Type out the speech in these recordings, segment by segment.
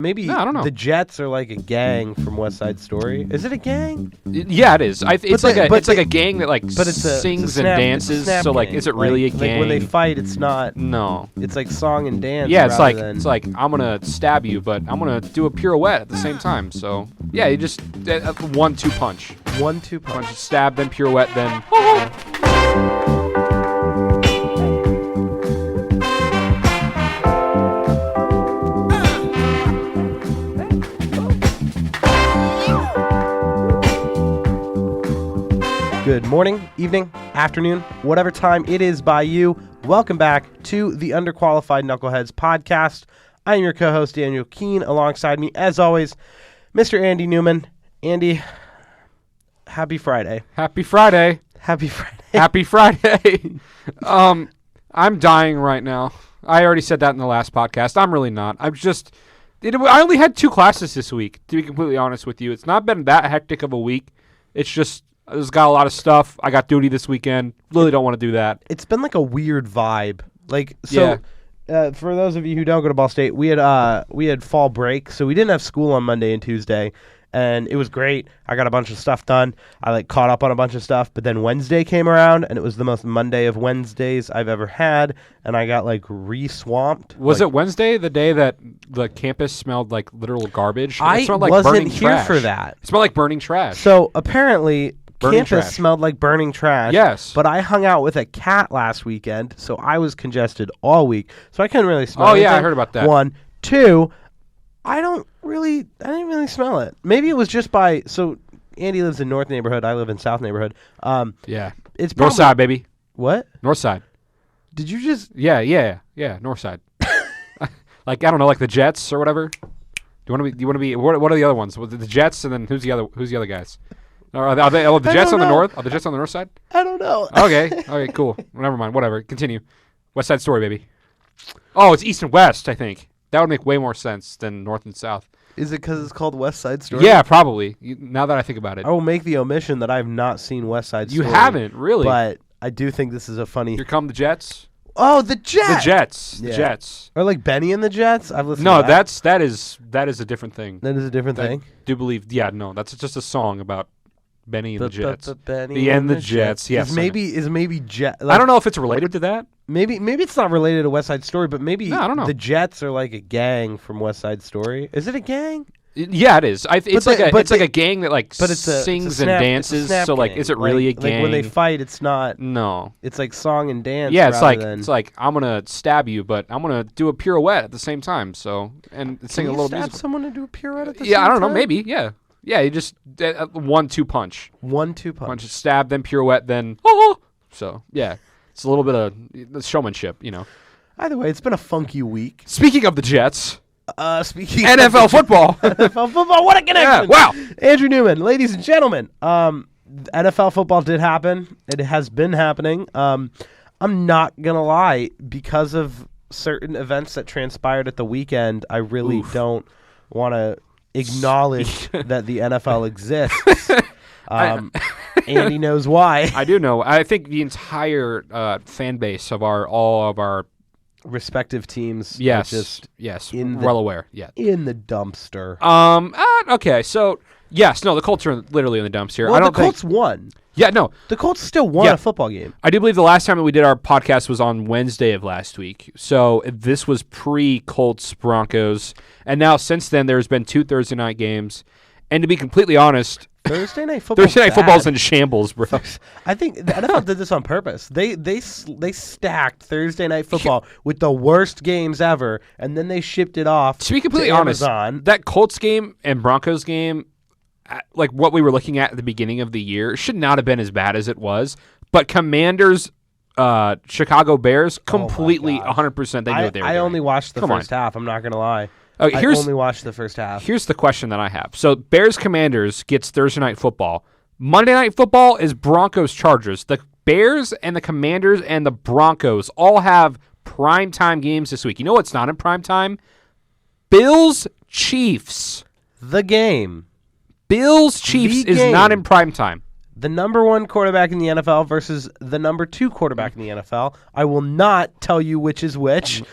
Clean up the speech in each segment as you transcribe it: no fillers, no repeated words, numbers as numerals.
Maybe no, I don't know. The Jets are like a gang from West Side Story. Is it a gang? Yeah, it is. It's like a gang that sings and dances. So gang. is it really a gang? Like when they fight, it's not. No. It's like song and dance. Yeah, it's like I'm gonna stab you, but I'm gonna do a pirouette at the same time. So yeah, you just 1-2 punch. 1-2 punch. Stab, then pirouette, then. Good morning, evening, afternoon, whatever time it is by you. Welcome back to the Underqualified Knuckleheads podcast. I am your co-host, Daniel Keene. Alongside me, as always, Mr. Andy Newman. Andy, happy Friday. Happy Friday. Happy Friday. Happy Friday. I'm dying right now. I already said that in the last podcast. I'm really not. I only had 2 classes this week, to be completely honest with you. It's not been that hectic of a week. It's just, I just got a lot of stuff. I got duty this weekend. Really don't want to do that. It's been like a weird vibe. For those of you who don't go to Ball State, we had fall break, so we didn't have school on Monday and Tuesday, and it was great. I got a bunch of stuff done. I caught up on a bunch of stuff, but then Wednesday came around, and it was the most Monday of Wednesdays I've ever had, and I got re-swamped. Was it Wednesday, the day that the campus smelled like literal garbage? I wasn't here for that. It smelled like burning trash. So apparently, burning campus trash. Smelled like burning trash. Yes. But I hung out with a cat last weekend, so I was congested all week. So I couldn't really smell anything. Yeah, I heard about that. 1, 2, I didn't really smell it. Maybe it was just so Andy lives in North neighborhood, I live in South neighborhood. Yeah. It's North side, baby. What? North side. Did you just? Yeah, north side. I don't know, like the Jets or whatever. Do you want to be what are the other ones? The Jets, and then who's the other guys? Are the Jets on the north? Are the Jets on the north side? I don't know. Okay, cool. Never mind. Whatever. Continue. West Side Story, baby. Oh, it's east and west, I think. That would make way more sense than north and south. Is it because it's called West Side Story? Yeah, probably. Now that I think about it. I will make the omission that I have not seen West Side Story. You haven't, really? But I do think this is a funny... Here come the Jets. Oh, the Jets! The Jets. Or like Benny and the Jets? I've listened to that. that is a different thing. That is a different thing? I do believe... Yeah, no, that's just a song about Benny and the Jets. Benny and the Jets, yes. Is maybe Jet... I don't know if it's related to that. Maybe it's not related to West Side Story, but maybe I don't know. The Jets are like a gang from West Side Story. Is it a gang? Yeah, it is. It's like a gang that sings and dances. So is it really a gang? Like when they fight, it's not. No. It's like song and dance. Yeah, it's like I'm gonna stab you, but I'm gonna do a pirouette at the same time. So sing a little music. Stab someone to do a pirouette at the same time? Yeah, I don't know. Maybe. Yeah. Yeah, you just 1-2 punch. 1-2 punch. Stab, then pirouette, then So yeah, it's a little bit of showmanship, Either way, it's been a funky week. Speaking of the Jets. Speaking NFL football. NFL football, what a connection. Yeah, wow. Andrew Newman, ladies and gentlemen, NFL football did happen. It has been happening. I'm not going to lie, because of certain events that transpired at the weekend, I really don't want to acknowledge that the NFL exists. Andy knows why. I do know. I think the entire fan base of all of our respective teams. Yes, well aware. Yeah, in the dumpster. Okay, so yes, no, the Colts are literally in the dumpster. Well, the Colts won. Yeah, no, the Colts still won a football game. I do believe the last time that we did our podcast was on Wednesday of last week. So this was pre-Colts Broncos, and now since then there's been 2 Thursday night games. And to be completely honest, Thursday night football's in shambles, bro. I think the NFL did this on purpose. They stacked Thursday night football with the worst games ever, and then they shipped it off. To be completely honest, that Colts game and Broncos game, like what we were looking at the beginning of the year, should not have been as bad as it was. But Commanders, Chicago Bears, completely 100%. They knew what they were doing. I only watched the first half. I'm not gonna lie. Okay, I only watched the first half. Here's the question that I have. So Bears-Commanders gets Thursday Night Football. Monday Night Football is Broncos-Chargers. The Bears and the Commanders and the Broncos all have primetime games this week. You know what's not in primetime? Bills-Chiefs. The game. Bills-Chiefs is not in primetime. the number 1 quarterback in the NFL versus the number 2 quarterback in the NFL. I will not tell you which is which.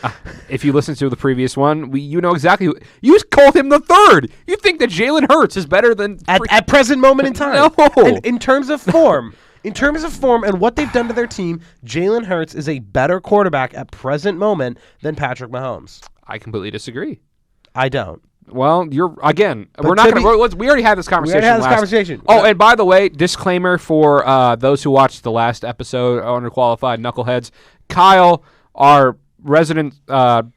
If you listen to the previous one, you know exactly. You called him the third. You think that Jalen Hurts is better than at present moment in time. No. And in terms of form. In terms of form and what they've done to their team, Jalen Hurts is a better quarterback at present moment than Patrick Mahomes. I completely disagree. I don't. Well, we're not going to. We already had this conversation. Oh, and by the way, disclaimer for those who watched the last episode, Underqualified Knuckleheads. Kyle, our resident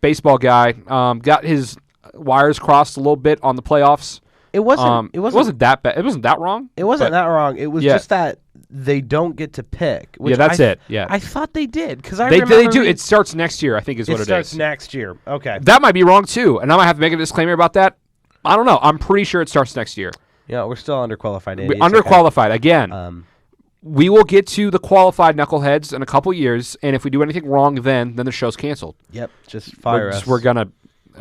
baseball guy, got his wires crossed a little bit on the playoffs. It wasn't that bad. It wasn't that wrong. It wasn't that wrong. It was just that they don't get to pick. Yeah, that's it. Yeah, I thought they did because they do. It starts next year, I think, is what it is. It starts next year. Okay, that might be wrong too, and I might have to make a disclaimer about that. I don't know. I'm pretty sure it starts next year. Yeah, we're still underqualified. Underqualified again. We will get to the qualified knuckleheads in a couple years, and if we do anything wrong, then the show's canceled. Yep, just fire us. We're gonna.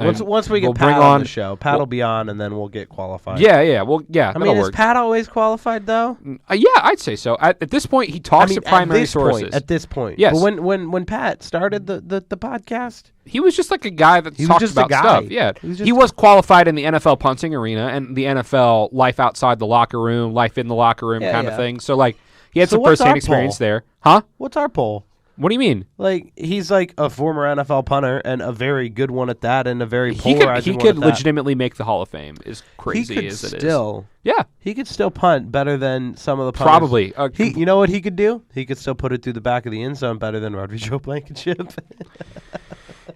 Once we get Pat on the show, Pat will be on, and then we'll get qualified. Yeah. Well, yeah. I mean, is Pat always qualified though? Yeah, I'd say so. At this point, he talks to primary sources. At this point, yes. But when Pat started the podcast, he was just like a guy that talked about stuff. Yeah, he was qualified in the NFL punting arena and the NFL life outside the locker room, life in the locker room kind of thing. So like, he had some first-hand experience there, huh? What's our poll? What do you mean? Like, he's like a former NFL punter and a very good one at that and a very polarizing one. He could legitimately make the Hall of Fame, as crazy as it is. Yeah. He could still punt better than some of the punters. Probably. You know what he could do? He could still put it through the back of the end zone better than Rodrigo Blankenship.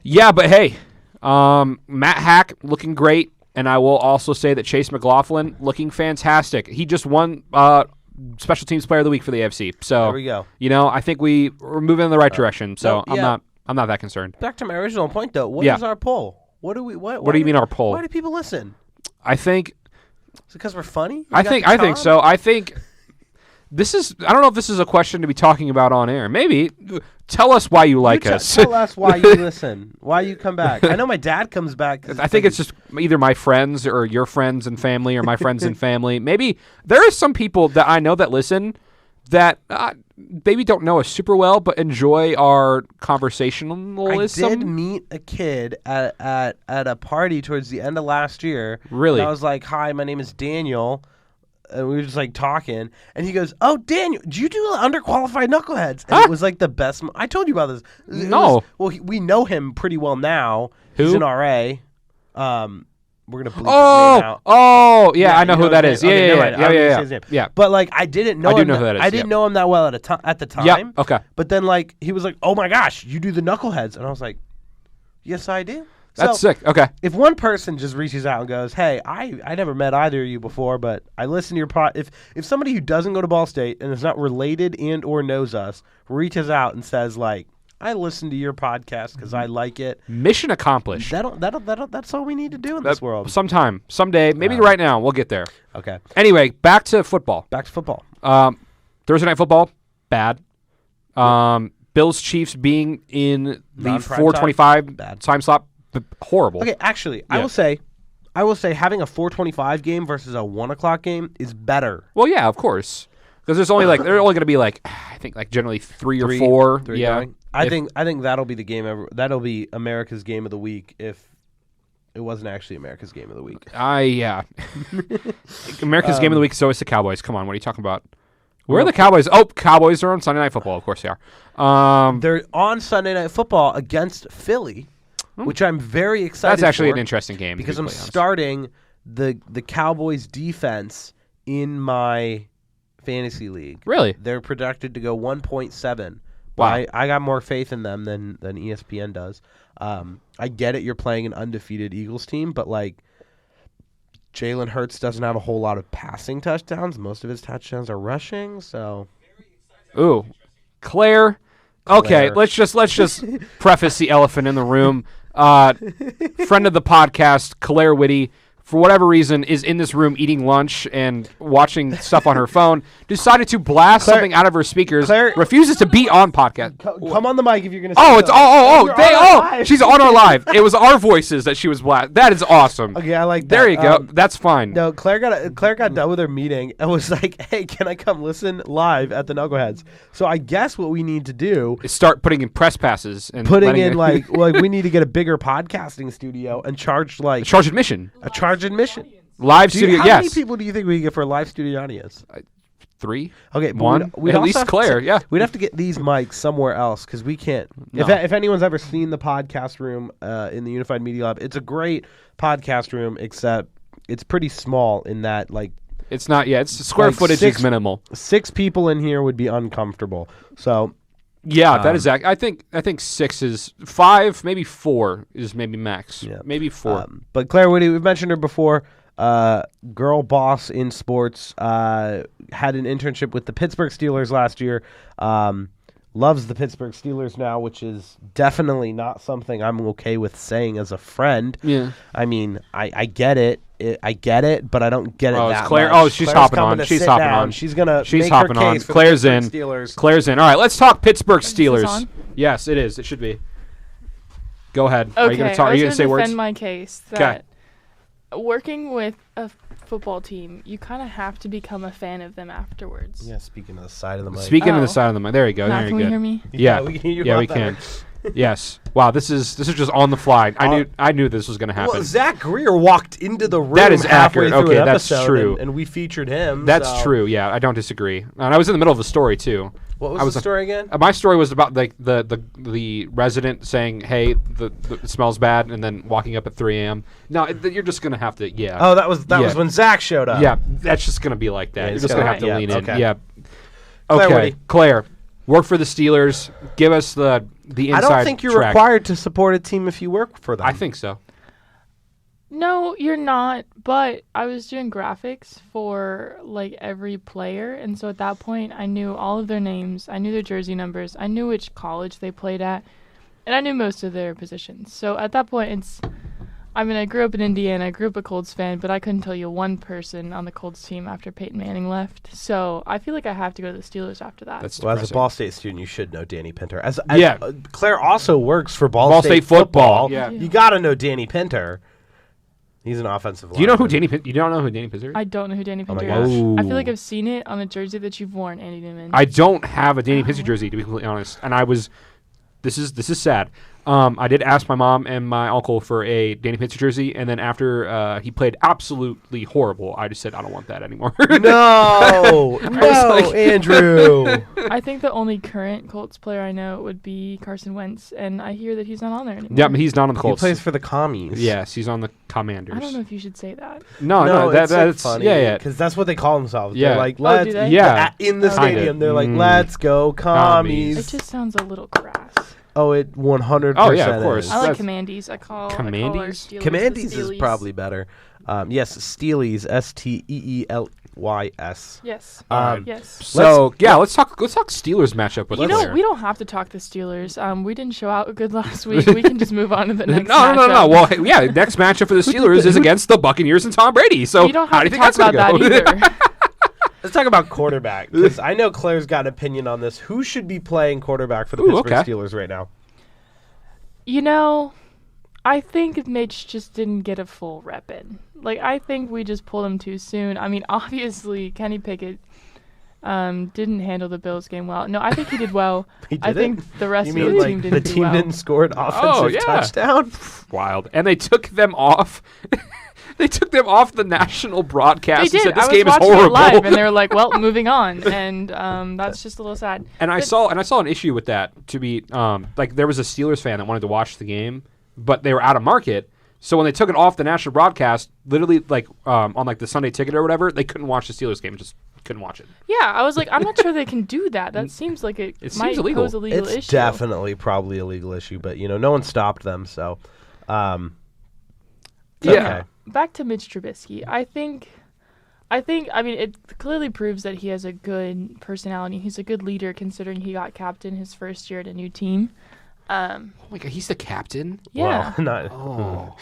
Yeah, but hey, Matt Hack looking great, and I will also say that Chase McLaughlin looking fantastic. He just won Special Teams Player of the Week for the AFC. So there we go. You know, I think we're moving in the right direction. So I'm not that concerned. Back to my original point though. What is our poll? What do you mean our poll? Why do people listen? I think is it because we're funny? I think so. I think this is. I don't know if this is a question to be talking about on air. Maybe tell us why you like us. Tell us why you listen. Why you come back. I know my dad comes back. I think it's just either my friends or your friends and family or my friends and family. Maybe there are some people that I know that listen that maybe don't know us super well, but enjoy our conversationalism. I did meet a kid at a party towards the end of last year. Really? And I was like, "Hi, my name is Daniel." And we were just like talking, and he goes, "Oh, Daniel, do you do Underqualified Knuckleheads?" And it was like the best. I told you about this. We know him pretty well now. Who? He's an RA. We're gonna bleep his name out. Oh, yeah, I know who that is. Yeah. But like, I didn't know. I do know who that is. I didn't know him that well at the time. Yeah. Okay. But then like he was like, "Oh my gosh, you do the Knuckleheads," and I was like, "Yes, I do." That's sick. Okay. If one person just reaches out and goes, "Hey, I never met either of you before, but I listen to your pod." If somebody who doesn't go to Ball State and is not related and or knows us reaches out and says like, "I listen to your podcast because I like it," mission accomplished. That's all we need to do in this world. Someday, maybe right now, we'll get there. Okay. Anyway, back to football. Thursday night football, bad. Bills Chiefs being in the 4:25 time slot. Horrible. Okay, actually, I will say having a 4:25 game versus a 1 o'clock game is better. Well, yeah, of course, because there's only they're only going to be I think generally three or four. Yeah, going. I think that'll be the game. That'll be America's game of the week if it wasn't actually America's game of the week. Yeah. America's game of the week is always the Cowboys. Come on, what are you talking about? Where are the Cowboys? Oh, Cowboys are on Sunday Night Football. Of course they are. They're on Sunday Night Football against Philly. Which I'm very excited for. That's actually an interesting game. Because I'm starting the Cowboys defense in my fantasy league. Really? They're projected to go 1.7. Wow. I got more faith in them than ESPN does. I get it, you're playing an undefeated Eagles team, but like Jalen Hurts doesn't have a whole lot of passing touchdowns. Most of his touchdowns are rushing, so. Ooh. Claire. Okay, let's just preface the elephant in the room. Friend of the podcast, Claire Witte, for whatever reason, is in this room eating lunch and watching stuff on her phone, decided to blast something out of her speakers, refuses to be on podcast. Come on the mic if you're going to say she's on our live. It was our voices that she was blast. That is awesome. Okay, I like that. There you go. That's fine. No, Claire got done with her meeting and was like, hey, can I come listen live at the Knuckleheads? So I guess what we need to do is start putting in press passes and like we need to get a bigger podcasting studio and charge admission. A charge admission. Live studio, how yes. How many people do you think we get for a live studio audience? 3. Okay, one. We'd at least Claire, yeah. We'd have to get these mics somewhere else because we can't. No. If anyone's ever seen the podcast room in the Unified Media Lab, it's a great podcast room, except it's pretty small in that, like... It's not, it's square footage is minimal. 6 people in here would be uncomfortable, so... Yeah, that is. I think 6 is 5, maybe 4 is maybe max. Yeah. Maybe 4. But Claire Witte, we've mentioned her before. Girl boss in sports. Had an internship with the Pittsburgh Steelers last year. Loves the Pittsburgh Steelers now, which is definitely not something I'm okay with saying as a friend. Yeah. I mean, I get it. I get it, but I don't get it that Claire. much. Oh, she's hopping on. She's hopping on. She's gonna. She's make hopping her on. case for Claire's the in. Steelers. Claire's in. All right, let's talk Pittsburgh Is Steelers. this on? Yes, it is. It should be. Go ahead. Okay, Are you gonna talk? Are you gonna say words? defend my case that working with a football team, you kind of have to become a fan of them afterwards. Yeah, speaking to the side of the mic. Speaking to the side of the mic. There you go. Now, There can you we go. hear me? Yeah, we can hear you. Yeah, we can. Yes. Wow. This is just on the fly. I knew this was gonna happen. Well, Zach Greer walked into the room. That is halfway accurate. through Okay, an that's episode, true. And we featured him. That's true. Yeah, I don't disagree. And I was in the middle of a story too. What was the story again? My story was about like the resident saying, "Hey, it smells bad," and then walking up at 3 a.m. No, you're just gonna have to. Yeah. Oh, that was when Zach showed up. Yeah, that's just gonna be like that. Yeah, You're just gonna have to lean in. okay. Yeah. Claire Okay, Witte. Claire, work for the Steelers. Give us the inside. I don't think you're track. required to support a team if you work for them. I think so. No, you're not. But I was doing graphics for like every player, and so at that point, I knew all of their names. I knew their jersey numbers. I knew which college they played at, and I knew most of their positions. So at that point, I grew up in Indiana. I grew up a Colts fan, but I couldn't tell you one person on the Colts team after Peyton Manning left. So I feel like I have to go to the Steelers after that. That's well, as a depressing. Ball State student, you should know Danny Pinter. Yeah. Claire also works for Ball State football. Yeah. You got to know Danny Pinter. He's an offensive lineman. Do you know who Danny? You don't know who Danny Pinter is? I don't know who Danny Oh my Pinter gosh. is. I Ooh. feel like I've seen it on a jersey that you've worn, Andy Newman. I don't have a Danny Pinter jersey, to be completely honest. And I was, this is sad. I did ask my mom and my uncle for a Danny Pinter jersey, and then after he played absolutely horrible, I just said I don't want that anymore. No, Andrew. I think the only current Colts player I know would be Carson Wentz, and I hear that he's not on there anymore. Yeah, but he's not on the He Colts. plays for the Commies. Yes, he's on the Commanders. I don't know if you should say that. No, it's that's funny. Yeah. Because that's what they call themselves. Yeah. They're like, Oh, let's. do they? Yeah. In the Oh, stadium, they're like, Mm. let's go Commies. It just sounds a little crass. Oh, it 100%. Oh, yeah, of course. is. I like That's- Commandees. I call our Commandees? Steelers Commandees the is Steelies. probably better. Yes, Steelies. STEELYS. Yes. Um, Yes. So let's talk Steelers matchup with You know, Claire. we don't have to talk the Steelers. We didn't show out good last week. We can just move on to the next No. matchup. Well, hey, yeah, next matchup for the Steelers is against the Buccaneers and Tom Brady. So you don't how have do you to think talk that's about going that to go? either. Let's talk about quarterback, because I know Claire's got an opinion on this. Who should be playing quarterback for the Pittsburgh okay. Steelers right now? You know, I think Mitch just didn't get a full rep in. Like, I think we just pulled him too soon. I mean, obviously, Kenny Pickett didn't handle the Bills game well. No, I think he did well. He I didn't? think the rest You of mean the like team the didn't do team well. didn't score an offensive yeah. touchdown? Wild. And they took them off. They took them off the national broadcast They and did. said this I was game is watching horrible. it live, and they were like, "Well, moving on," and that's just a little sad. And I saw an issue with that. To be like, there was a Steelers fan that wanted to watch the game, but they were out of market. So when they took it off the national broadcast, literally like on like the Sunday Ticket or whatever, they couldn't watch the Steelers game. Just couldn't watch it. Yeah, I was like, I'm not sure they can do that. That seems like it might seems illegal. pose a legal It's issue. definitely probably a legal issue, but no one stopped them. So, Yeah. okay. Back to Mitch Trubisky. I mean, it clearly proves that he has a good personality. He's a good leader, considering he got captain his first year at a new team. Oh my God, he's the captain. Yeah. Well, not. Oh.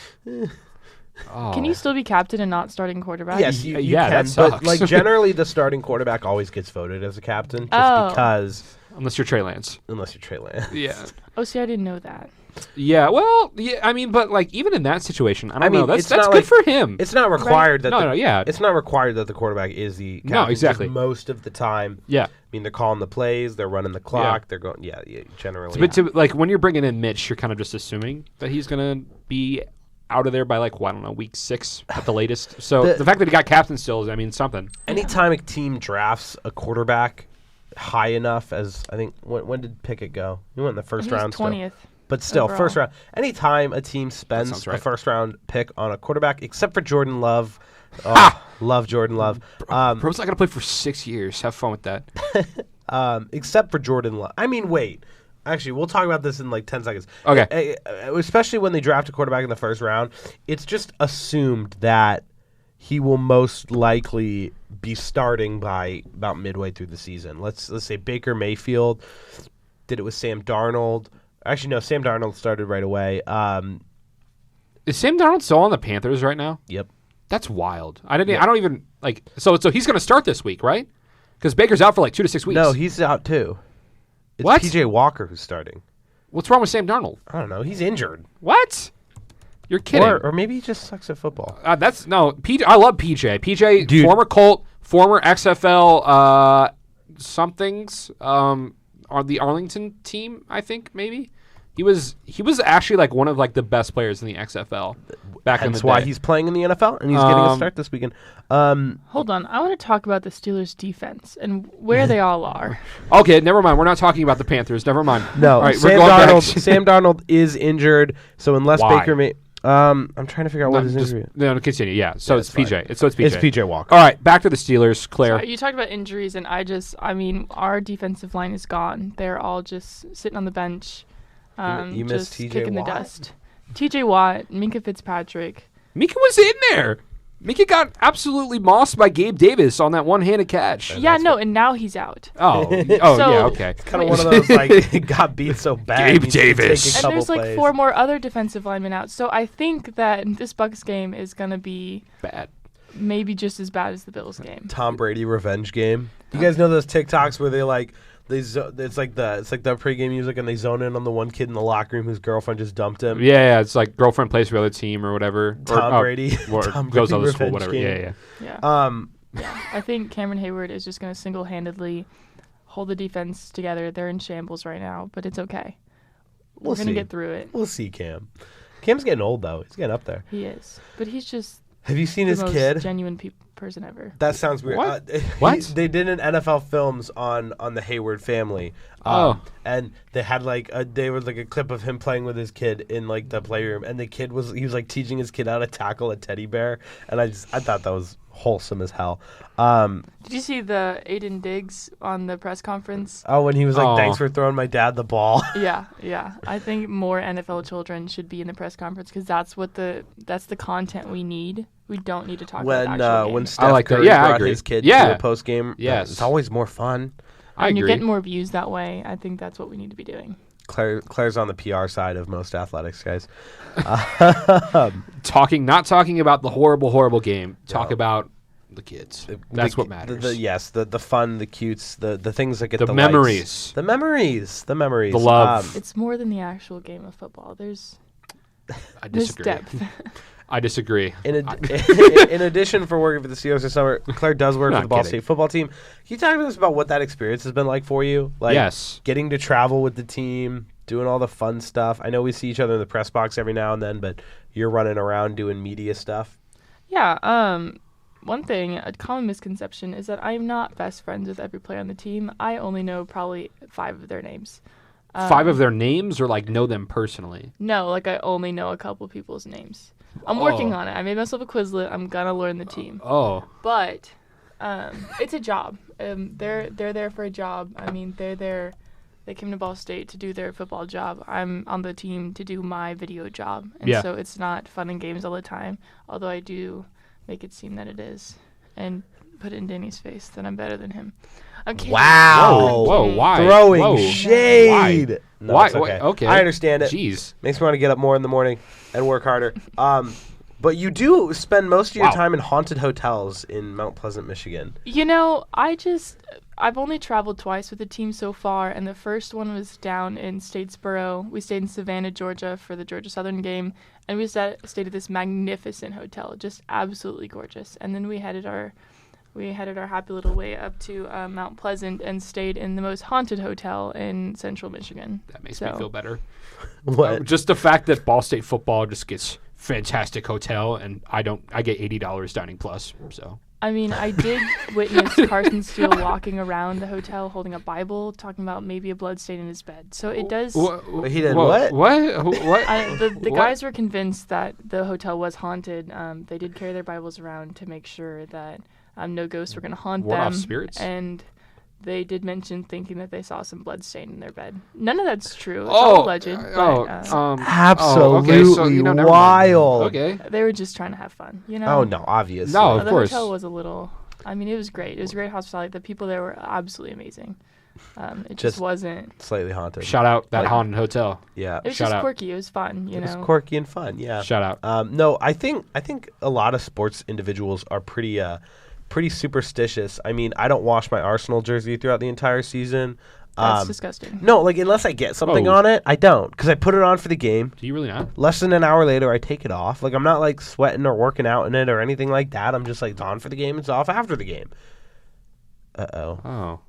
Oh. Can you still be captain and not starting quarterback? Yes, you Yeah, can. that sucks. But like generally, the starting quarterback always gets voted as a captain, just Oh. because. Unless you're Trey Lance. Unless you're Trey Lance. Yeah. Oh, see, I didn't know that. Yeah, well, yeah, I mean, but like even in that situation, I don't know. That's not good like- for him. It's not required that. Yeah. It's not required that the quarterback is the captain. No, exactly. Just most of the time. Yeah. I mean, they're calling the plays, they're running the clock, they're going. Yeah, generally. But like when you're bringing in Mitch, you're kind of just assuming that he's gonna be out of there by like I don't know, week 6 at the latest. So the fact that he got captain still is, I mean, something. Anytime a team drafts a quarterback high enough as I think when did Pickett go? He went in the first round. 20th. But still, overall. first round. Anytime a team spends sounds a right. first round pick on a quarterback, except for Jordan Love. Oh, love Jordan Love. Bro's not gonna play for 6 years. Have fun with that. Except for Jordan Love. I mean, wait. Actually, we'll talk about this in like 10 seconds. Okay. Especially when they draft a quarterback in the first round, it's just assumed that he will most likely be starting by about midway through the season. Let's say Baker Mayfield did it with Sam Darnold. Actually, no, Sam Darnold started right away. Is Sam Darnold still on the Panthers right now? Yep. That's wild. I don't even like. So he's gonna start this week, right? Because Baker's out for like 2 to 6 weeks. No, he's out too. It's What? PJ Walker who's starting. What's wrong with Sam Darnold? I don't know. He's injured. What? You're kidding. Or maybe he just sucks at football. That's no PJ. I love PJ. PJ, Dude. former Colt, former XFL somethings on the Arlington team. I think maybe he was actually like one of like the best players in the XFL back in the That's day. why he's playing in the NFL and he's getting a start this weekend. Hold on. I want to talk about the Steelers' defense and where they all are. Okay, never mind. We're not talking about the Panthers. Never mind. No, All right, Sam we're going back. Darnold. Sam Darnold is injured, so unless Why? Baker may, I'm trying to figure out what his injury is. No, continue. Yeah. So Yeah, it's it's fine. PJ. So it's PJ. It's PJ Walker. All right, back to the Steelers. Claire. Sorry, you talked about injuries, and I mean, our defensive line is gone. They're all just sitting on the bench, You missed just TJ kicking Watt? the dust. TJ Watt, Minka Fitzpatrick. Mika was in there. Mika got absolutely mossed by Gabe Davis on that one-handed catch. Yeah, no, and now he's out. Oh, So- yeah, okay. Kind of one of those like got beat so bad. Gabe needs to take Davis. a And couple there's like plays. 4 more other defensive linemen out. So I think that this Bucs game is going to be Bad. maybe just as bad as the Bills game. Tom Brady revenge game. You guys know those TikToks where they like it's like the pregame music and they zone in on the one kid in the locker room whose girlfriend just dumped him. Yeah, it's like girlfriend plays for the other team or whatever. Tom Brady. Or Tom goes to Brady other school, revenge whatever. game. Yeah. Yeah. I think Cameron Hayward is just going to single-handedly hold the defense together. They're in shambles right now, but it's okay. We'll We're going to see. get through it. We'll see Cam. Cam's getting old though. He's getting up there. He is. But he's just Have you seen the his most kid? genuine person ever. That sounds weird. What? What? They did an NFL films on the Hayward family. And they had like a clip of him playing with his kid in like the playroom, and he was like teaching his kid how to tackle a teddy bear, and I thought that was wholesome as hell. Did you see the Aiden Diggs on the press conference? Oh, when he was like, Aw. "Thanks for throwing my dad the ball." Yeah. I think more NFL children should be in the press conference because that's the content we need. We don't need to talk about the actual game. When Steph like that. Curry Yeah, I brought agree. his kid Yeah. to a post game, Yes. it's always more fun. I and you're agree. getting more views that way. I think that's what we need to be doing. Claire's on the PR side of most athletics guys. Not talking about the horrible game. Talk No. about the kids. That's what matters. The fun, the cutes, the things that get The the memories. likes. The memories. The love. It's more than the actual game of football. There's I there's disagree. depth. I disagree. In addition, for working for the Steelers this summer, Claire does work for Not the Ball kidding. State football team. Can you talk to us about what that experience has been like for you? Like Yes. getting to travel with the team, doing all the fun stuff. I know we see each other in the press box every now and then, but you're running around doing media stuff. Yeah. One thing, a common misconception is that I'm not best friends with every player on the team. I only know probably 5 of their names. 5 of their names or like know them personally? No, like I only know a couple people's names. I'm working on it. I made myself a Quizlet. I'm gonna learn the team. Oh. But it's a job. They're there for a job. I mean, they're there. They came to Ball State to do their football job. I'm on the team to do my video job, and Yeah. so it's not fun and games all the time. Although I do make it seem that it is, and put it in Danny's face that I'm better than him. I'm kidding. Wow. Whoa, why? Throwing Whoa. shade. No, Why? it's okay. Okay. I understand it. Jeez. Makes me want to get up more in the morning and work harder. But you do spend most of your Wow. time in haunted hotels in Mount Pleasant, Michigan. You know, I've only traveled twice with the team so far, and the first one was down in Statesboro. We stayed in Savannah, Georgia for the Georgia Southern game, and we stayed at this magnificent hotel, just absolutely gorgeous. And then we headed our happy little way up to Mount Pleasant and stayed in the most haunted hotel in Central Michigan. That makes me feel better. What? Just the fact that Ball State football just gets fantastic hotel, and I get $80 dining plus. So I mean, I did witness Carson Steele walking around the hotel holding a Bible, talking about maybe a blood stain in his bed. So it does. He did what? What? The What? guys were convinced that the hotel was haunted. They did carry their Bibles around to make sure that no ghosts were going to haunt Ward off them. spirits? And they did mention thinking that they saw some blood stain in their bed. None of that's true. It's all alleged. Absolutely okay, so, never mind. wild. Okay. They were just trying to have fun, you know? Oh, no, obviously. No, of The course. hotel was a little... I mean, it was great. It was great hospitality. The people there were absolutely amazing. It just wasn't... Slightly haunted. Shout out that Like- haunted hotel. Yeah. It was Shout just out. quirky. It was fun, you It know? was quirky and fun, yeah. Shout out. No, I think a lot of sports individuals are pretty superstitious. I mean, I don't wash my Arsenal jersey throughout the entire season. That's disgusting. No, like unless I get something Oh. on it, I don't, because I put it on for the game. Do you really not? Less than an hour later, I take it off. Like I'm not like sweating or working out in it or anything like that. I'm just like it's on for the game. It's off after the game. Oh.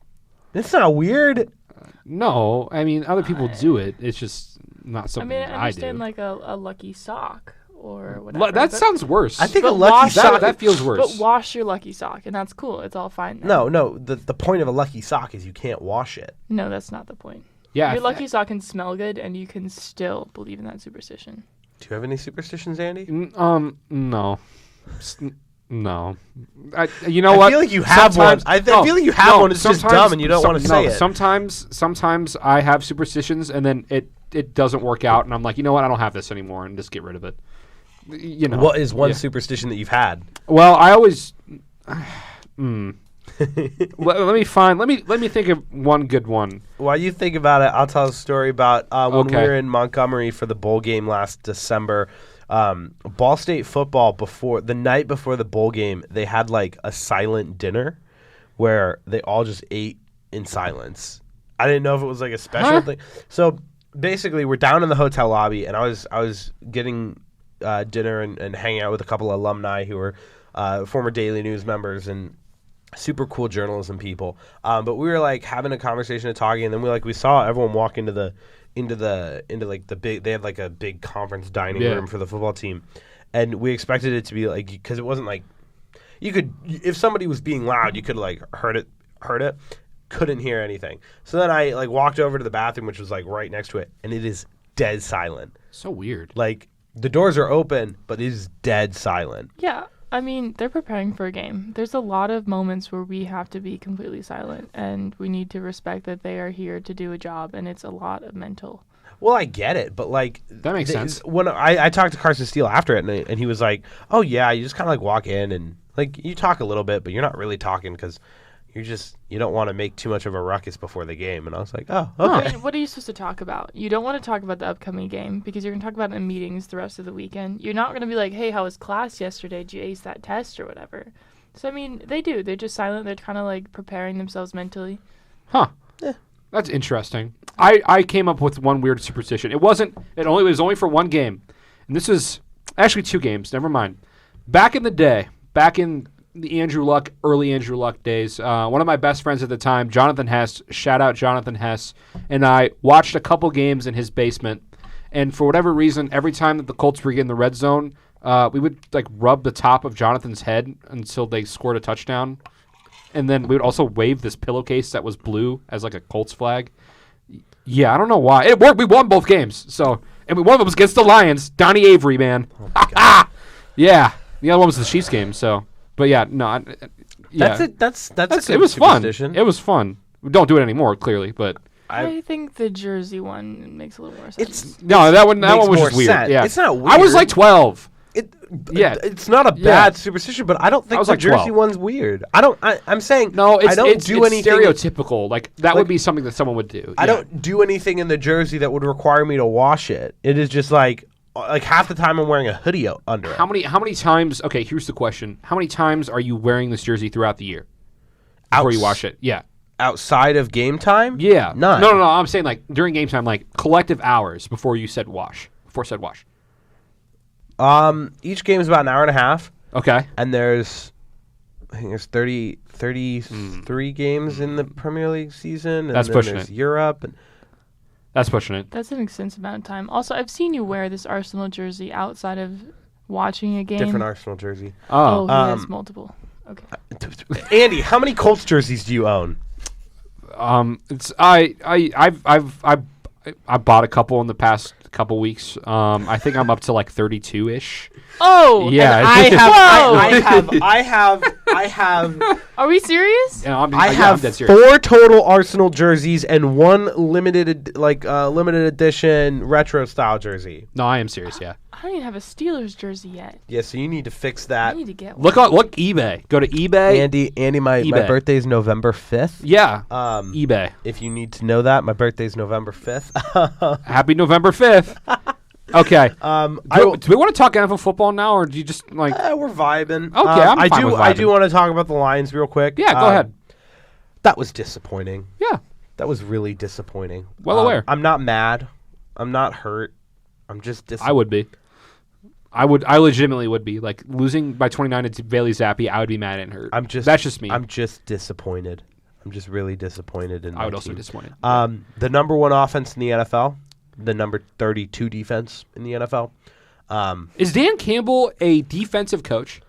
It's not weird. No, I mean other people do it. It's just not I something mean, that I understand do. like a lucky sock or whatever. That but- sounds worse. I think a But lucky wash sock. that feels worse. But wash your lucky sock, and that's cool. It's all fine. Then. No. The point of a lucky sock is you can't wash it. No, that's not the point. yeah. Your lucky sock can smell good, and you can still believe in that superstition. Do you have any superstitions, Andy? No. No. You know what? I feel like you have one. Sometimes- I feel like you have one. It's just sometimes- dumb, and you don't want to say it. Sometimes I have superstitions, and then it doesn't work out, and I'm like, you know what? I don't have this anymore, and just get rid of it. You know. What is one Yeah. superstition that you've had? Well, I always. Let me think of one good one. While you think about it, I'll tell a story about when we Okay. were in Montgomery for the bowl game last December. Ball State football the night before the bowl game, they had like a silent dinner where they all just ate in silence. I didn't know if it was like a special thing. So basically, we're down in the hotel lobby, and I was getting dinner and hanging out with a couple of alumni who were former Daily News members and super cool journalism people. But we were like having a conversation and talking, and then we saw everyone walk into the big. They had like a big conference dining room for the football team, and we expected it to be like, because it wasn't like you could, if somebody was being loud, you could like heard it. Couldn't hear anything. So then I like walked over to the bathroom, which was like right next to it, and it is dead silent. So weird. Like the doors are open, but it is dead silent. Yeah, I mean, they're preparing for a game. There's a lot of moments where we have to be completely silent, and we need to respect that they are here to do a job, and it's a lot of mental. Well, I get it, but like That makes sense. When I talked to Carson Steele after it, and he was like, "Oh yeah, you just kind of like walk in and like you talk a little bit, but you're not really talking because you don't want to make too much of a ruckus before the game." And I was like, "Oh, okay." I mean, what are you supposed to talk about? You don't want to talk about the upcoming game because you're going to talk about it in meetings the rest of the weekend. You're not going to be like, hey, how was class yesterday? Did you ace that test or whatever? So, I mean, they do. They're just silent. They're kind of like preparing themselves mentally. Huh. That's interesting. I came up with one weird superstition. It was only for one game. And this is actually 2 games. Never mind. Back in the day, back in the early Andrew Luck days, one of my best friends at the time, Jonathan Hess, shout out Jonathan Hess, and I watched a couple games in his basement. And for whatever reason, every time that the Colts were in the red zone, we would like rub the top of Jonathan's head until they scored a touchdown. And then we would also wave this pillowcase that was blue as like a Colts flag. Yeah, I don't know why. It worked. We won both games. And one of them was against the Lions. Donnie Avery, man. Yeah. The other one was the Chiefs game. So, but yeah, no. Yeah. That's a good it was fun. superstition. It was fun. We don't do it anymore, clearly, but I think the jersey one makes a little more sense. no, that one makes was more just weird. sense. Yeah. It's not I was weird. like 12. Yeah, it's not a bad superstition, but I don't think was the like jersey 12. one's weird. I'm saying No, I don't it's do anything. stereotypical. Like that Like, would be something that someone would do. I Yeah. don't do anything in the jersey that would require me to wash it. It is just like like half the time I'm wearing a hoodie under it. How many times? Okay, here's the question: how many times are you wearing this jersey throughout the year before you wash it? Yeah. Outside of game time? Yeah. None. No. I'm saying like during game time, like collective hours before you said wash. Before said wash. Each game is about an hour and a half. Okay. And I think there's 33 games in the Premier League season. And That's then pushing there's it. Europe. And That's pushing it. That's an extensive amount of time. Also, I've seen you wear this Arsenal jersey outside of watching a game. different Arsenal jersey. Oh, he has multiple. Okay. Andy, how many Colts jerseys do you own? It's I've bought a couple in the past couple weeks. I think I'm up to like 32-ish. Oh, Yeah. I have are we serious? Yeah, I'm dead serious. 4 total Arsenal jerseys and 1 limited edition retro style jersey. No, I am serious. Yeah. I don't even have a Steelers jersey yet. Yeah, so you need to fix I that. need to get one. Look eBay. Go to eBay. Andy, my eBay. birthday is November 5th. Yeah. Um, eBay. If you need to know that, my birthday is November 5th. Happy November 5th. Okay. Do we want to talk NFL football now, or do you just like? We're vibing. Okay, I'm I fine do. with I do vibing. want to talk about the Lions real quick. Yeah, go ahead. That was disappointing. Yeah. That was really disappointing. Well aware. I'm not mad. I'm not hurt. I'm just disappointed. I would be. I legitimately would be. Like losing by 29 to Bailey Zappi, I would be mad and hurt. That's just me. I'm just disappointed. I'm just really disappointed in I my would also team. be disappointed. The number 1 offense in the NFL, the number 32 defense in the NFL. Is Dan Campbell a defensive coach?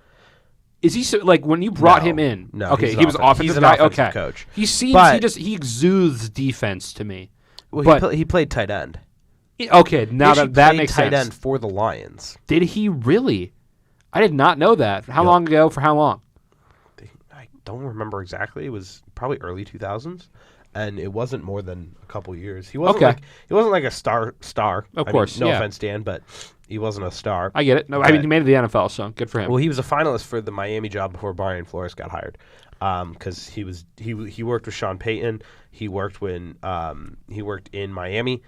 Is he like when you brought No. him in? No, Okay, he's he an was offensive- offensive he's an guy. offensive Okay, coach. He seems But- he exudes defense to me. Well, But- he played tight end. Okay, now He actually that played makes tight sense. end for the Lions. Did he really? I did not know that. How Yep. long ago? For how long? I don't remember exactly. It was probably early 2000s, and it wasn't more than a couple years. He wasn't Okay. he wasn't like a star. Of I mean, course, no yeah. offense, Dan, but he wasn't a star. I get it. No, I mean he made it to the NFL, so good for him. Well, he was a finalist for the Miami job before Brian Flores got hired, because he worked with Sean Payton. He worked in Miami,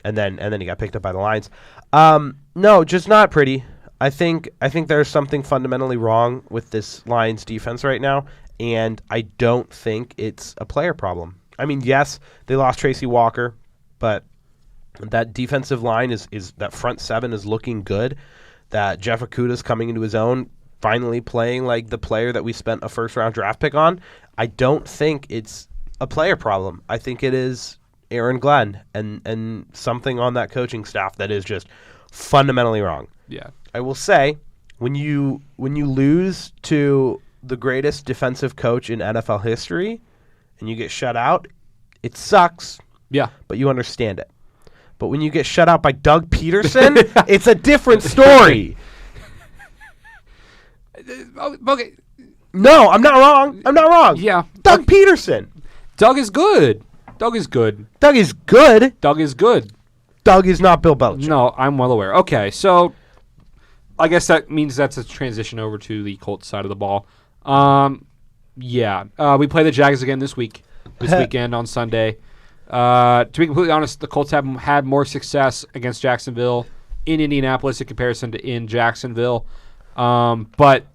and then he got picked up by the Lions. No, just not pretty. I think there's something fundamentally wrong with this Lions defense right now, and I don't think it's a player problem. I mean, yes, they lost Tracy Walker, but that defensive line is that front 7 is looking good. That Jeff Okudah's coming into his own, finally playing like the player that we spent a first-round draft pick on. I don't think it's a player problem. I think it is Aaron Glenn and something on that coaching staff that is just fundamentally wrong. Yeah. I will say, when you lose to the greatest defensive coach in NFL history and you get shut out, it sucks, Yeah. but you understand it. But when you get shut out by Doug Peterson, it's a different story. Okay. No, I'm not wrong. I'm not wrong. Yeah. Doug Peterson. Doug is good. Doug is good. Doug is good. Doug is good. Doug is not Bill Belichick. No, I'm well aware. Okay, so I guess that means that's a transition over to the Colts side of the ball. We play the Jags again this weekend on Sunday. To be completely honest, the Colts have had more success against Jacksonville in Indianapolis in comparison to in Jacksonville. But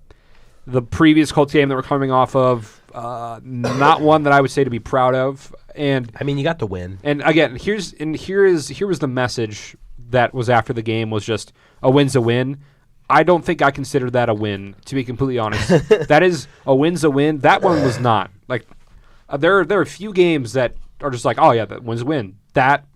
the previous Colts game that we're coming off of, not one that I would say to be proud of. And I mean, you got the win. And again, here was the message that was after the game was just a win's a win. I don't think I consider that a win, to be completely honest. That is a win's a win. That one was not. Like there are a few games that are just like, oh yeah, that win's a win. That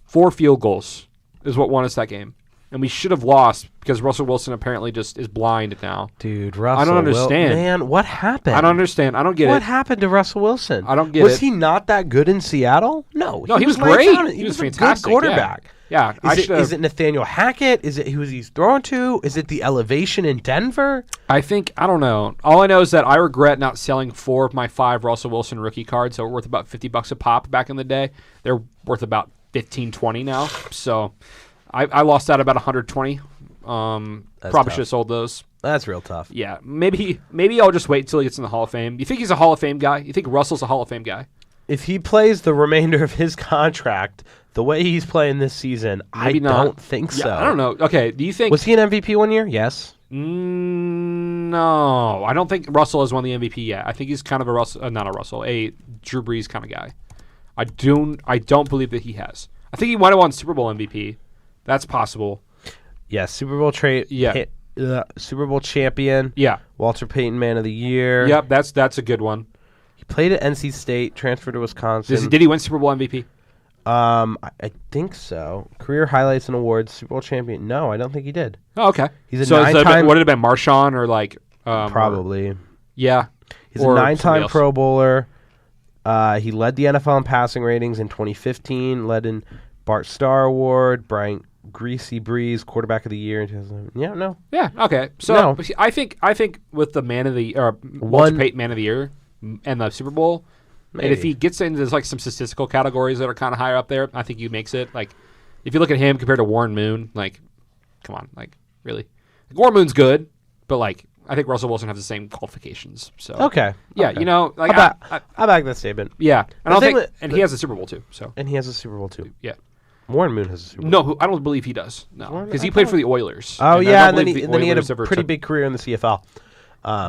4 field goals is what won us that game. And we should have lost because Russell Wilson apparently just is blind now. Dude, Russell. I don't understand. Man, what happened? I don't understand. I don't get it. What happened to Russell Wilson? I don't get Was it. he not that good in Seattle? No, No, he was lights great. out. He was a fantastic, good quarterback. Yeah. Is it Nathaniel Hackett? Is it who he's thrown to? Is it the elevation in Denver? I don't know. All I know is that I regret not selling 4 of my 5 Russell Wilson rookie cards that were worth about $50 a pop back in the day. They're worth about $15, $20 now. So I lost out about $120. Probably tough. should have sold those. That's real tough. Yeah, maybe I'll just wait until he gets in the Hall of Fame. You think he's a Hall of Fame guy? You think Russell's a Hall of Fame guy? if he plays the remainder of his contract the way he's playing this season, Maybe I not. don't think so. I don't know. Okay, do you think... Was he an MVP one year? Yes. No, I don't think Russell has won the MVP yet. I think he's kind of a a Drew Brees kind of guy. I don't believe that he has. I think he might have won Super Bowl MVP. That's possible. Yeah, Super Bowl Super Bowl champion. Yeah. Walter Payton Man of the Year. Yep, that's a good one. He played at NC State, transferred to Wisconsin. Did he win Super Bowl MVP? I think so. Career highlights and awards, Super Bowl champion. No, I don't think he did. Oh, okay. He's a so nine-time. Would it have been Marshawn or like? Probably. Yeah. He's a 9-time Pro Bowler. He led the NFL in passing ratings in 2015. Led in Bart Starr Award, Brian Greasy Breeze Quarterback of the Year in 2011. Yeah, no. Yeah. Okay. So No. I think with the Walter Payton Man of the Year and the Super Bowl. Maybe. And if he gets into like some statistical categories that are kind of higher up there, I think he makes it. Like, if you look at him compared to Warren Moon, like, come on, like, really, like, Warren Moon's good, but like, I think Russell Wilson has the same qualifications. So Okay. yeah, Okay. you know, like, I back that statement. yeah, and The I thing think, that- and he has a Super Bowl too. So And he has a Super Bowl too. yeah, Warren Moon has a Super Bowl. no, I don't believe he does. No, Warren- because I he played thought- for the Oilers. Oh I yeah, don't and believe the then he had Oilers a ever pretty took- big career in the CFL.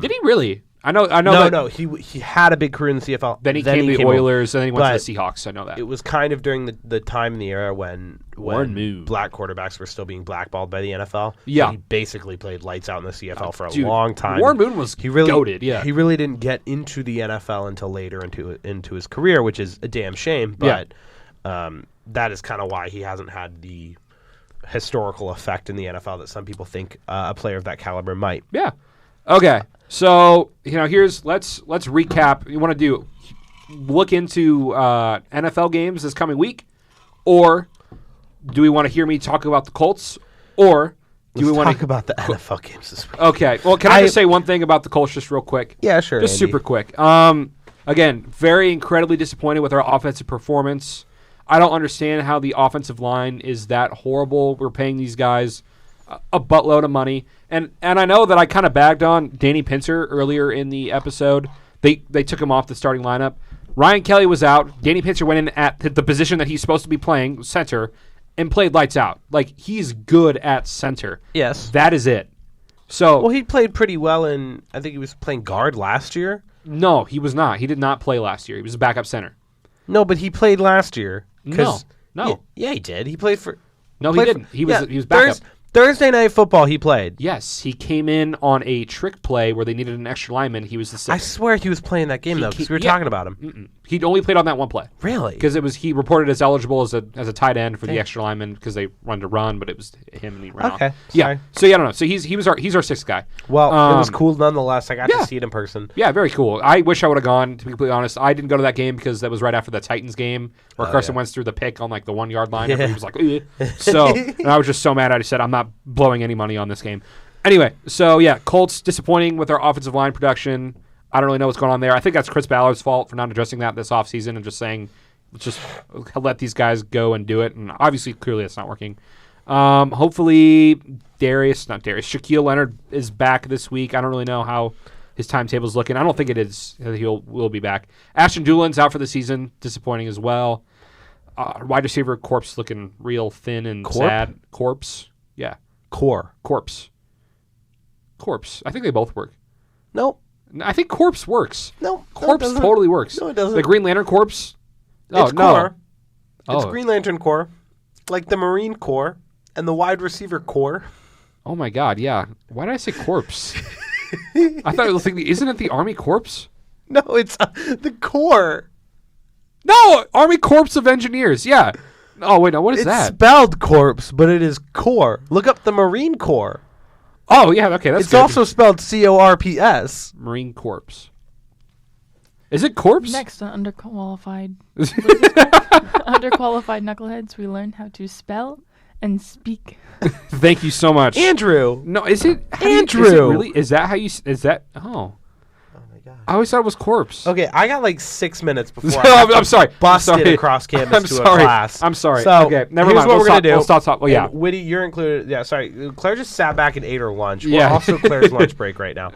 Did he really? I know. No, he had a big career in the CFL. Then he came to the over. Oilers, and then he went to But the Seahawks. I know that. It was kind of during the time in the era when Warren Moon. black quarterbacks were still being blackballed by the NFL. So Yeah. he basically played lights out in the CFL for a Dude, long time. Warren Moon was goated. Yeah, He really didn't get into the NFL until later into his career, which is a damn shame. But that is kind of why he hasn't had the historical effect in the NFL that some people think a player of that caliber might. Yeah. Okay. So, let's recap. You want to look into NFL games this coming week, or do we want to hear me talk about the Colts, or do we want talk to about the NFL games this week? Okay. Well, can I just say one thing about the Colts just real quick? Yeah, sure. Just Andy. super quick. Again, very incredibly disappointed with our offensive performance. I don't understand how the offensive line is that horrible. We're paying these guys a buttload of money. And I know that I kind of bagged on Danny Pincer earlier in the episode. They took him off the starting lineup. Ryan Kelly was out. Danny Pincer went in at the position that he's supposed to be playing, center, and played lights out. Like, he's good at center. Yes. That is it. So, Well, he played pretty well in. I think he was playing guard last year. no, he was not. He did not play last year. He was a backup center. No, but he played last year. No. Yeah, he did. He played for. No, he played didn't. for- He was yeah, he was backup. Thursday Night Football, he played. Yes, he came in on a trick play where they needed an extra lineman. He was the I sixth. swear he was playing that game, though, because we were talking about him. He'd only played on that one play Really? because he reported as eligible as a tight end for the extra lineman because they wanted to run, but it was him and he ran Okay, off. Yeah. sorry. So yeah, I don't know. So he's our sixth guy. Well, it was Um, cool nonetheless. I got yeah. to see it in person. Yeah, very cool. I wish I would have gone, to be completely honest. I didn't go to that game because that was right after the Titans game where Carson yeah. Wentz threw the pick on like the 1 yard line. Yeah. He was like, ugh. So, and I was just so mad. I just said, I'm not blowing any money on this game. Anyway, so yeah, Colts disappointing with their offensive line production. I don't really know what's going on there. I think that's Chris Ballard's fault for not addressing that this offseason and just saying, let's just let these guys go and do it. And obviously, clearly, it's not working. Hopefully, Shaquille Leonard is back this week. I don't really know how his timetable's looking. I don't think it is. Will be back. Ashton Doolin's out for the season. Disappointing as well. Wide receiver corpse looking real thin and sad. Corpse. Yeah. Corpse. I think they both work. Nope. I think corpse works. No. Corpse no, it totally works. No, it doesn't. The Green Lantern corpse. It's no. Corps. It's Oh. Green Lantern Corps, like the Marine Corps and the wide receiver Corps. Oh my God! Yeah. Why did I say corpse? I thought it was isn't it the Army Corps? No, it's the Corps. No, Army Corps of Engineers. Yeah. Oh wait, no. What is It's that? spelled corpse, but it is Corps. Look up the Marine Corps. Oh yeah. Okay, that's It's good. also spelled CORPS. Marine Corps. Is it corpse? Next on underqualified underqualified knuckleheads, we learn how to spell and speak. Thank you so much, Andrew. No, is it how do you- is it Andrew. really? Is that how you? Is that? Oh. Oh my god. I always thought it was corpse. Okay, I got like 6 minutes before I'm sorry. busted I'm sorry. across campus I'm to sorry. a class. I'm sorry. So, Okay, never here's mind. what We'll we're gonna stop- do. we'll stop talking. Well, yeah. And Witte, you're included. Yeah, sorry. Claire just sat back and ate her lunch. Yeah. We're also Claire's lunch break right now.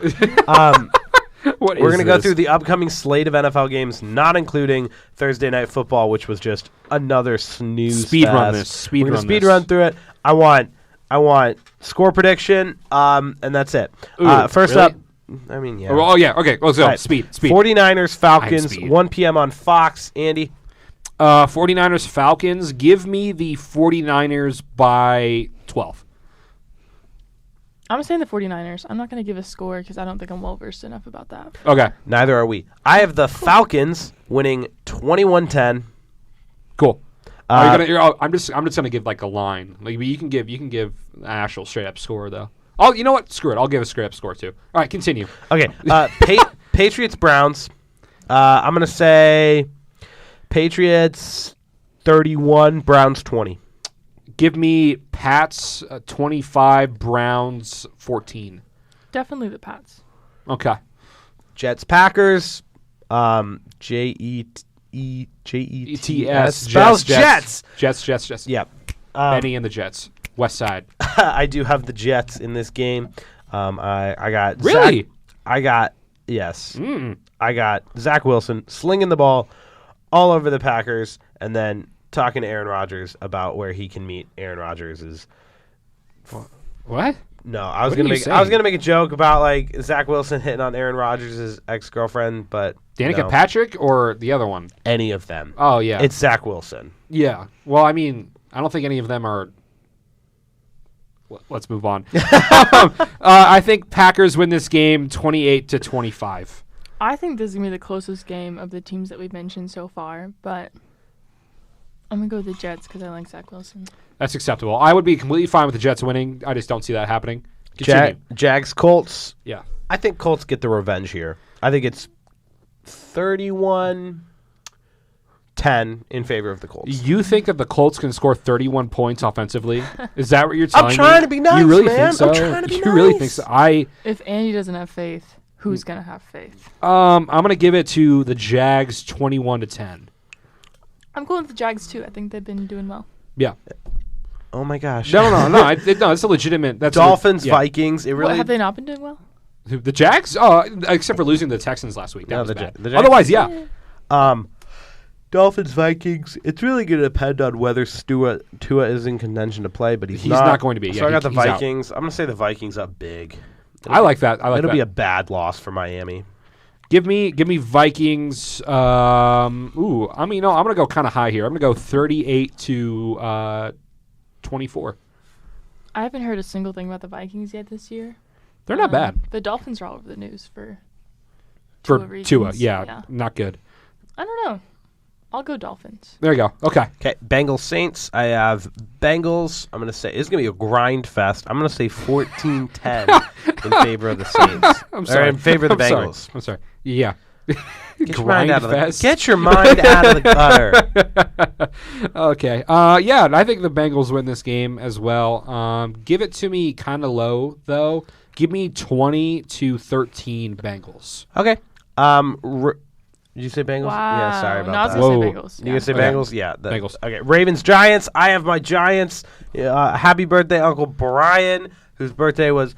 What We're is going to go this? through the upcoming slate of NFL games, not including Thursday Night Football, which was just another snooze Speed fest. run this. We're going to speed run through it. I want score prediction, and that's it. Ooh, First really? up, I mean, yeah. Oh, yeah. Okay, let's go. All right. Speed. 49ers, Falcons, speed. 1 p.m. on Fox. Andy? 49ers, Falcons. Give me the 49ers by 12. I'm saying the 49ers. I'm not going to give a score because I don't think I'm well-versed enough about that. Okay, Neither are we. I have the Falcons winning 21-10. cool. I'm just gonna give like a line. Like you can give an actual straight up score though. Oh, you know what? Screw it. I'll give a straight up score too. All right, continue. Okay. Patriots, Browns. I'm going to say Patriots 31, Browns 20. Give me Pats 25, Browns 14. Definitely the Pats. Okay. Jets, Packers. Jets. Spells Jets. Jets. Yep. Benny and the Jets. West Side. I do have the Jets in this game. I got Really? Yes. Mm. I got Zach Wilson slinging the ball all over the Packers, and then talking to Aaron Rodgers about where he can meet Aaron Rodgers' What? No, I was What are gonna you make I was saying? gonna make a joke about like Zach Wilson hitting on Aaron Rodgers' ex-girlfriend, but Danica no, Patrick or the other one? any of them. Oh yeah. It's Zach Wilson. Yeah. Well, I mean, I don't think any of them are. Let's move on. I think Packers win this game 28-25. I think this is going to be the closest game of the teams that we've mentioned so far, but I'm going to go with the Jets because I like Zach Wilson. That's acceptable. I would be completely fine with the Jets winning. I just don't see that happening. Continue. Jags, Colts. Yeah. I think Colts get the revenge here. I think it's 31-10 in favor of the Colts. You think that the Colts can score 31 points offensively? Is that what you're telling me? I'm trying to be nice, You really man. think so? I'm trying to be You really think nice. so? If Andy doesn't have faith, who's going to have faith? I'm gonna give it to the Jags 21-10. I'm going with the Jags too. I think they've been doing well. Yeah. Oh my gosh. No. It's a legitimate. That's Dolphins, yeah. Vikings. It really. Have they not been doing well? The Jags? Oh, except for losing the Texans last week. That No, was the bad. Jags- Otherwise, yeah. Dolphins, Vikings. It's really going to depend on whether Tua is in contention to play, but he's not going to be. So Yeah, I got the he's out. Vikings. I'm going to say the Vikings up big. I like that. It'll be a bad loss for Miami. Give me Vikings. I'm gonna go kind of high here. I'm gonna go 38-24. I haven't heard a single thing about the Vikings yet this year. They're not bad The Dolphins are all over the news for for Tua reasons. Tua. Yeah, Yeah. not good. I don't know. I'll go Dolphins. There you go. Okay. Okay, Bengals, Saints. I have Bengals. I'm going to say it's going to be a grind fest. I'm going to say 14-10 in favor of the Saints. I'm sorry. Or in favor of the I'm sorry. Bengals. I'm sorry. Yeah. Get your mind out of the fest. Get your mind out of the gutter. Okay. Yeah, I think the Bengals win this game as well. Give it to me kind of low though. Give me 20-13 Bengals. Okay. Did you say Bengals? Wow. Yeah, sorry No, I about was that. going to say Whoa. Bengals. You gonna say Okay. Bengals? Yeah. Bengals. Okay. Ravens, Giants. I have my Giants. Happy birthday, Uncle Brian, whose birthday was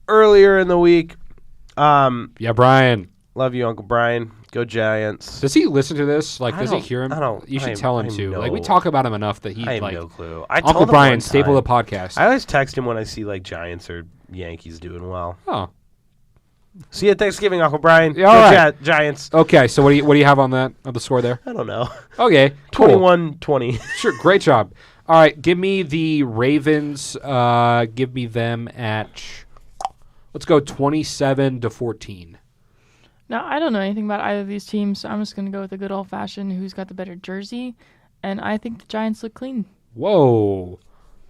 earlier in the week. Yeah, Brian. Love you, Uncle Brian. Go Giants. Does he listen to this? Like, I does he don't- hear him? I don't- You should I- tell him I to. Like, we know. talk about him enough that he I have like no clue. I Uncle told him Brian, one staple of time. the podcast. I always text him when I see like Giants or Yankees doing well. Oh, See you at Thanksgiving, Uncle Brian. Yeah, all Go right. Giants. okay. So what do you have on that on the score there? I don't know. Okay, cool. 21-20. Sure, great job. All right, give me the Ravens. Give me them at. Let's go 27-14. Now, I don't know anything about either of these teams, so I'm just going to go with the good old-fashioned who's got the better jersey, and I think the Giants look clean. Whoa,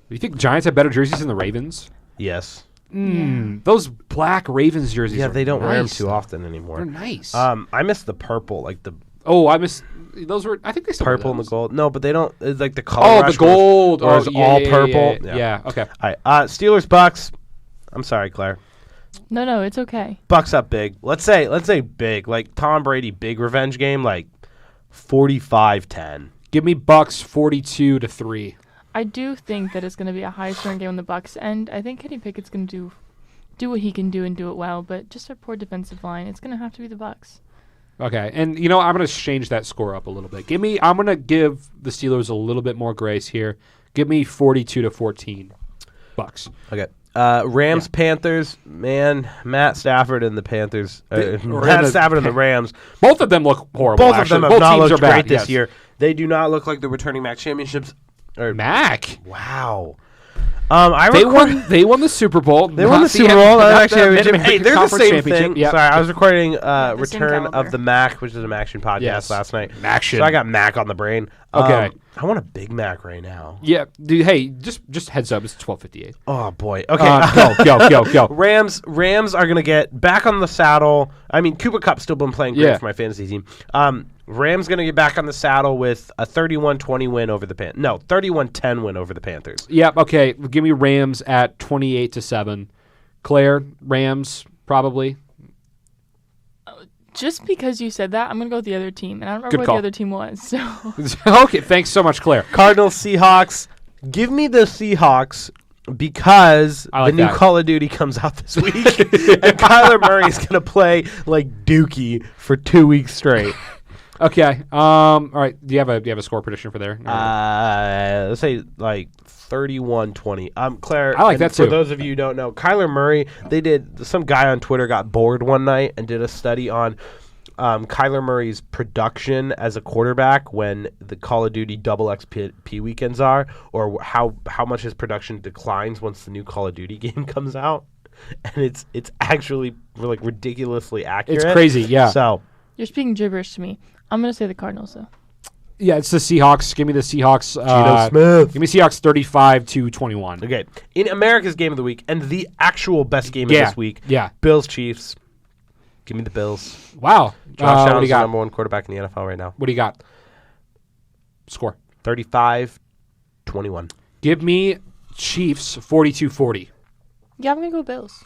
do you think the Giants have better jerseys than the Ravens? Yes. Those black Ravens jerseys. Yeah, are they don't wear them nice, too though. often anymore. They're nice. I miss the purple, like the Oh, I miss those were. I think they still wear purple and the those. gold. No, but they don't. It's like the color. Oh, rush the gold. was yeah, all yeah, purple. Yeah, yeah. Okay. All right. Steelers, Bucks. I'm sorry, Claire. No, it's okay. Bucks up big. Let's say big. Like Tom Brady, big revenge game. Like 45-10. Give me Bucks 42-3. I do think that it's going to be a high-scoring game on the Bucks end. I think Kenny Pickett's going to do do what he can do and do it well. But just our poor defensive line, it's going to have to be the Bucs. Okay, and I'm going to change that score up a little bit. I'm going to give the Steelers a little bit more grace here. Give me 42-14 Bucs. Okay. Rams, Panthers, man, Matt Stafford and the Panthers. Matt Stafford and the Rams. Both of them look horrible. Both of them have Both not teams looked are bad, great this yes. year. They do not look like the returning MAC championships. Mac. Wow. They won the Super Bowl. They won the Super Bowl. Hey, they're the same thing. Yep. Sorry, I was recording the same Return caliber. of the Mac, which is an Action podcast last night. Maction. So I got Mac on the brain. Okay. I want a Big Mac right now. Yeah, dude. Hey, just heads up. It's 12:58. Oh boy. Okay. Go. Rams are gonna get back on the saddle. I mean, Cooper Kupp's still been playing great for my fantasy team. Rams gonna get back on the saddle with a 31-20 win over the 31-10 win over the Panthers. Yep. Okay. Give me Rams at 28-7. Claire, Rams probably. Just because you said that, I'm going to go with the other team. And I don't remember Good what call. the other team was. So Okay. Thanks so much, Claire. Cardinals, Seahawks. Give me the Seahawks because like the new that. Call of Duty comes out this week, and Kyler Murray is gonna play like Dookie for 2 weeks straight. Okay. All right. Do you have a score prediction for there? Let's say like 31-20. Claire, I like that for too. those of you who don't know, Kyler Murray, some guy on Twitter got bored one night and did a study on Kyler Murray's production as a quarterback when the Call of Duty double XP weekends are, or how much his production declines once the new Call of Duty game comes out. And it's actually like ridiculously accurate. It's crazy, yeah. So you're speaking gibberish to me. I'm going to say the Cardinals, though. Yeah, it's the Seahawks. Give me the Seahawks. Geno Smith. Give me Seahawks 35-21. Okay, in America's game of the week and the actual best game of this week, Bills Chiefs. Give me the Bills. Wow. Josh what Allen's do you the got? number one quarterback in the NFL right now. What do you got? Score. 35-21. Give me Chiefs 42-40. Yeah, I'm going to go Bills.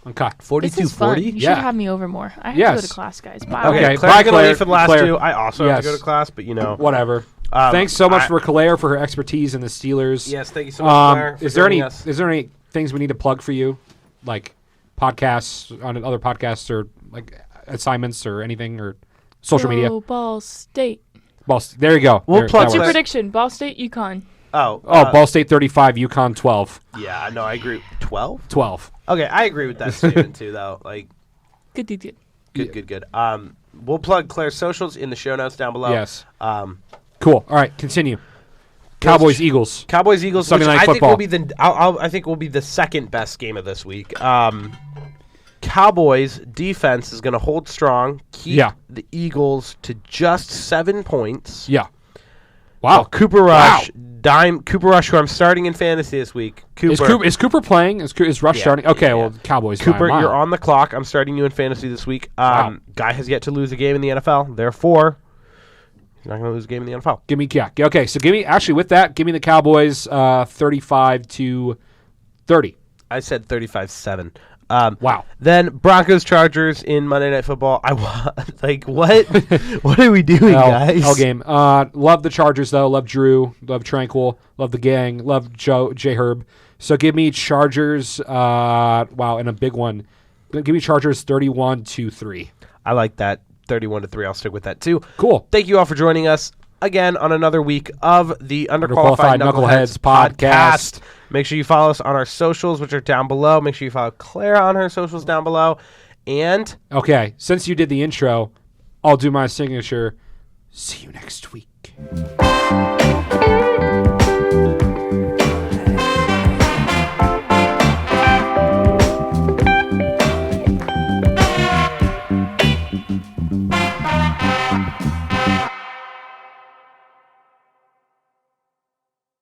Okay. This is fun. 42-40? You Yeah. should have me over more. I have to Yes. go to class, guys. Bye. Okay, Okay, Claire's bye, going to Claire. leave for the last Claire. two. I also have to Yes. go to class, but Whatever. Thanks so much for Claire for her expertise in the Steelers. Yes, thank you so much, Claire. Is there any things we need to plug for you, like podcasts on other podcasts or like assignments or anything or social media? Go Ball State. There you go. We'll There- plug that What's your works. prediction? Ball State, UConn. Ball State 35, UConn 12. Yeah, no, I agree. 12? 12. Okay, I agree with that statement too, though. Like, Good. good. We'll plug Claire's socials in the show notes down below. Yes. Cool. All right, continue. Cowboys, Eagles. Cowboys, Eagles. Sunday Which Night I think Football. will be I think will be the second best game of this week. Cowboys defense is going to hold strong, keep the Eagles to just 7 points. Yeah. Wow. Cooper Rush, Cooper Rush, who I'm starting in fantasy this week. Is Cooper playing? Is Rush starting? Okay, well, Cowboys. Cooper, by a mile. you're on the clock. I'm starting you in fantasy this week. Wow. Guy has yet to lose a game in the NFL. Therefore, he's not going to lose a game in the NFL. Give me Okay, so give me the Cowboys 35-30. I said 35-7. Wow. Then Broncos Chargers in Monday Night Football. What? What are we doing, guys? Hell game. Love the Chargers though. Love Drew. Love Tranquil. Love the gang. Love J Herb. So give me Chargers. And a big one. Give me Chargers 31-3. I like that 31-3. I'll stick with that too. Cool. Thank you all for joining us again on another week of the Underqualified Knuckleheads Knuckleheads podcast. Make sure you follow us on our socials, which are down below. Make sure you follow Claire on her socials down below. And okay, since you did the intro, I'll do my signature. See you next week.